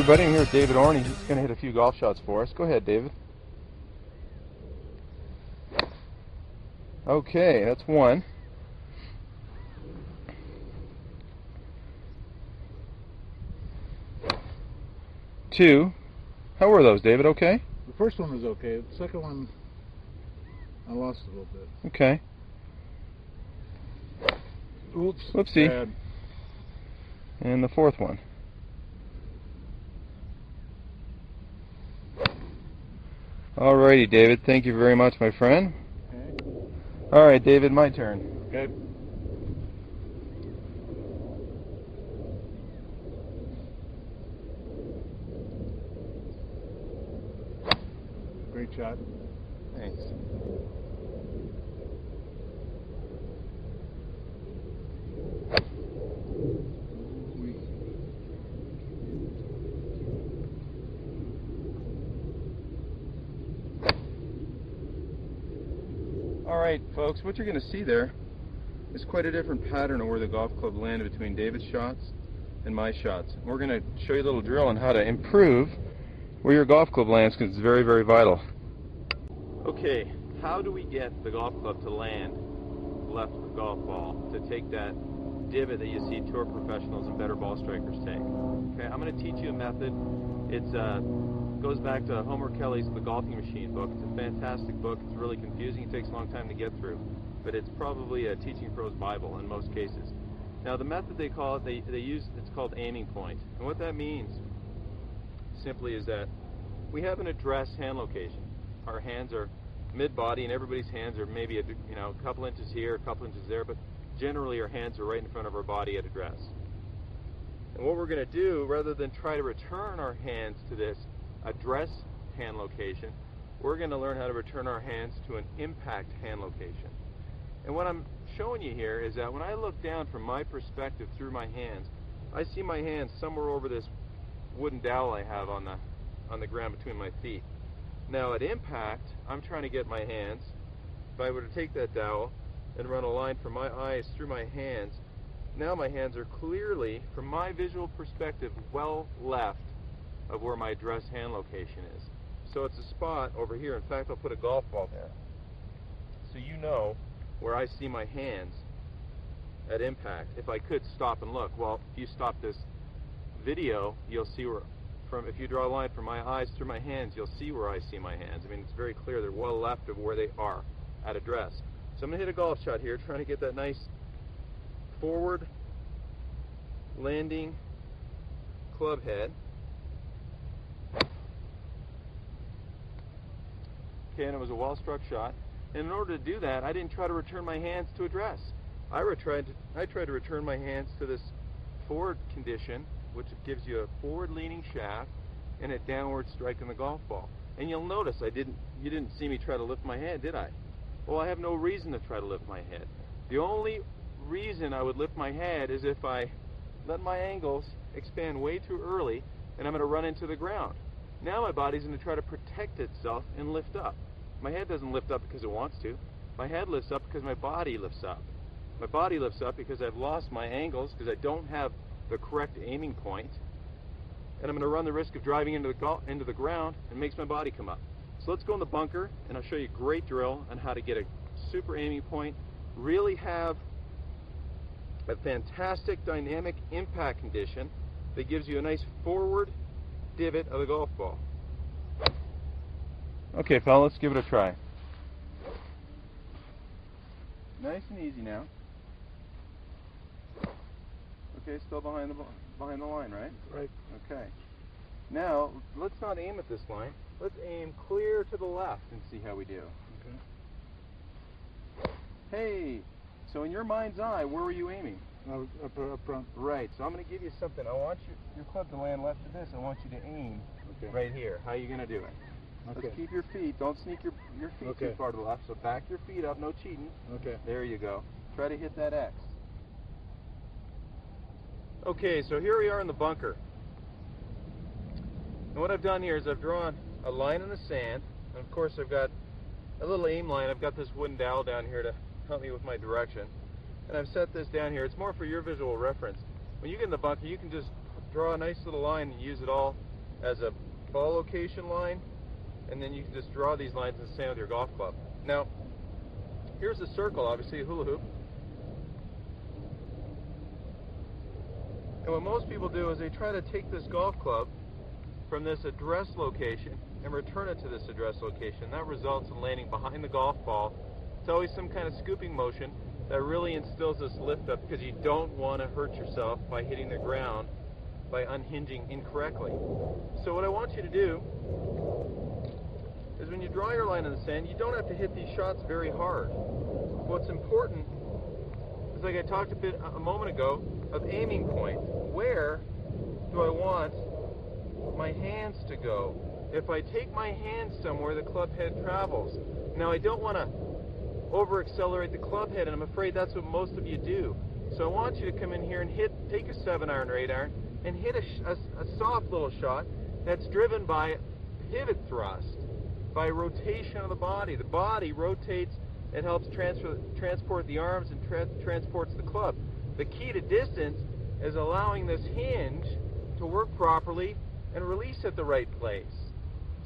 everybody, I'm here with David Orne. He's going to hit a few golf shots for us. Go ahead, David. Okay, that's one. Two. How were those, David? Okay? The first one was okay. The second one, I lost a little bit. Okay. Oops. Whoopsie. Bad. And the fourth one. Alrighty, David. Thank you very much, my friend. Okay. Alright, David, my turn. Okay. Great shot. Thanks. Alright, folks, what you're going to see there is quite a different pattern of where the golf club landed between David's shots and my shots. We're going to show you a little drill on how to improve where your golf club lands, because it's very, very vital. Okay, how do we get the golf club to land left of the golf ball, to take that divot that you see tour professionals and better ball strikers take? Okay, I'm going to teach you a method. It goes back to Homer Kelly's The Golfing Machine book. It's a fantastic book. It's really confusing. It takes a long time to get through, but it's probably a teaching pro's Bible in most cases. Now, the method they call it, they use, it's called aiming point. And what that means simply is that we have an address hand location. Our hands are mid-body, and everybody's hands are maybe a couple inches here, a couple inches there, but generally our hands are right in front of our body at address. And what we're going to do, rather than try to return our hands to this address hand location, we're going to learn how to return our hands to an impact hand location. And what I'm showing you here is that when I look down from my perspective through my hands, I see my hands somewhere over this wooden dowel I have on the ground between my feet. Now at impact, I'm trying to get my hands, if I were to take that dowel and run a line from my eyes through my hands, now my hands are clearly, from my visual perspective, well left of where my address hand location is. So it's a spot over here. In fact, I'll put a golf ball there, so you know where I see my hands at impact. If I could stop and look, well, if you stop this video, you'll see where, if you draw a line from my eyes through my hands, you'll see where I see my hands. I mean, it's very clear. They're well left of where they are at address. So I'm going to hit a golf shot here, trying to get that nice forward landing club head. Okay, and it was a well-struck shot. And in order to do that, I didn't try to return my hands to address. I tried to return my hands to this forward condition, which gives you a forward-leaning shaft and a downward strike in the golf ball. And you'll notice you didn't see me try to lift my head, did I? Well, I have no reason to try to lift my head. The only reason I would lift my head is if I let my angles expand way too early and I'm going to run into the ground. Now my body's going to try to protect itself and lift up. My head doesn't lift up because it wants to. My head lifts up because my body lifts up. My body lifts up because I've lost my angles, because I don't have the correct aiming point, and I'm going to run the risk of driving into the ground, and makes my body come up. So let's go in the bunker, and I'll show you a great drill on how to get a super aiming point, really have a fantastic dynamic impact condition that gives you a nice forward divot of the golf ball. Okay, fella, let's give it a try. Nice and easy now. Okay, still behind the line, right? Right. Okay. Now, let's not aim at this line. Let's aim clear to the left and see how we do. Okay. Hey, so in your mind's eye, where were you aiming? Up front. Right, so I'm going to give you something. I want your club to land left of this. I want you to aim right here. How are you going to do it? Okay. Let's keep your feet. Don't sneak your feet too far to the left. So back your feet up. No cheating. Okay. There you go. Try to hit that X. Okay, so here we are in the bunker. And what I've done here is I've drawn a line in the sand. And of course, I've got a little aim line. I've got this wooden dowel down here to help me with my direction. And I've set this down here. It's more for your visual reference. When you get in the bunker, you can just draw a nice little line and use it all as a ball location line, and then you can just draw these lines in the sand with your golf club. Now, here's a circle, obviously, a hula hoop. And what most people do is they try to take this golf club from this address location and return it to this address location. That results in landing behind the golf ball. It's always some kind of scooping motion that really instills this lift up, because you don't want to hurt yourself by hitting the ground by unhinging incorrectly. So what I want you to do is, when you draw your line in the sand, you don't have to hit these shots very hard. What's important is, like I talked a moment ago, of aiming point. Where do I want my hands to go? If I take my hands somewhere, the club head travels. Now, I don't want to over-accelerate the club head, and I'm afraid that's what most of you do. So I want you to come in here and take a 7-iron or 8-iron and hit a soft little shot that's driven by pivot thrust, by rotation of the body. The body rotates, it helps transport the arms and transports the club. The key to distance is allowing this hinge to work properly and release at the right place.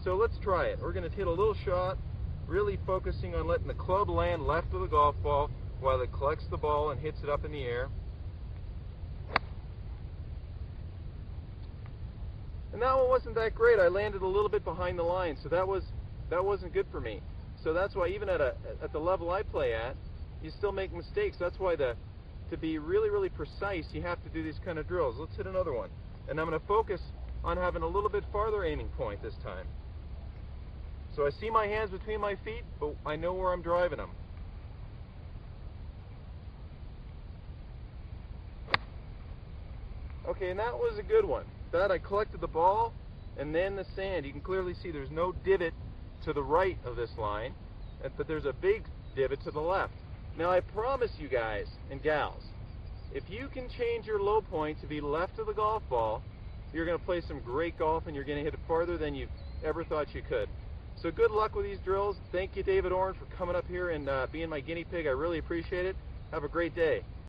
So let's try it. We're going to hit a little shot, really focusing on letting the club land left of the golf ball while it collects the ball and hits it up in the air. And that one wasn't that great. I landed a little bit behind the line, so that wasn't good for me. So that's why, even at the level I play at, you still make mistakes. That's why to be really, really precise, you have to do these kind of drills. Let's hit another one. And I'm going to focus on having a little bit farther aiming point this time. So I see my hands between my feet, but I know where I'm driving them. Okay, and that was a good one. That I collected the ball and then the sand. You can clearly see there's no divot to the right of this line, but there's a big divot to the left. Now, I promise you guys and gals, if you can change your low point to be left of the golf ball, you're going to play some great golf, and you're going to hit it farther than you ever thought you could. So good luck with these drills. Thank you, David Oren, for coming up here and being my guinea pig. I really appreciate it. Have a great day.